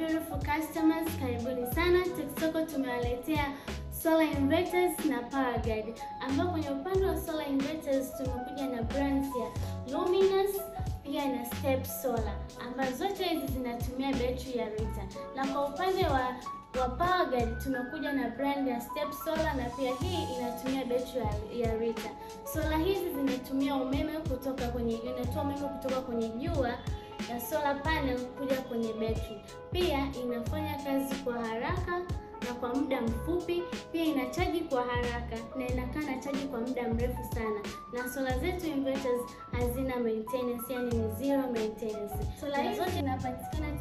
beautiful customers, karibuni sana. Texoko tumewaletea solar inverters na power guard, ambao kwenye upande wa solar inverters tumekuja na brands ya Luminous pia na Step Solar, ambazo zote hizi zinatumia betri ya lita. Na kwa upande wa power guard tumekuja na brand ya Step Solar, na pia hii inatumia betri ya lita. Solar hizi zinatumia umeme kutoka kwenye jua na solar panel kuja kwenye betri. Pia inafanya kazi kwa haraka na kwa muda mfupi, pia inachaji kwa haraka na inakaa na chaji kwa muda mrefu sana. Na solar zetu inverters hazina maintenance, yani ni zero maintenance. Solar hizo zinapatikana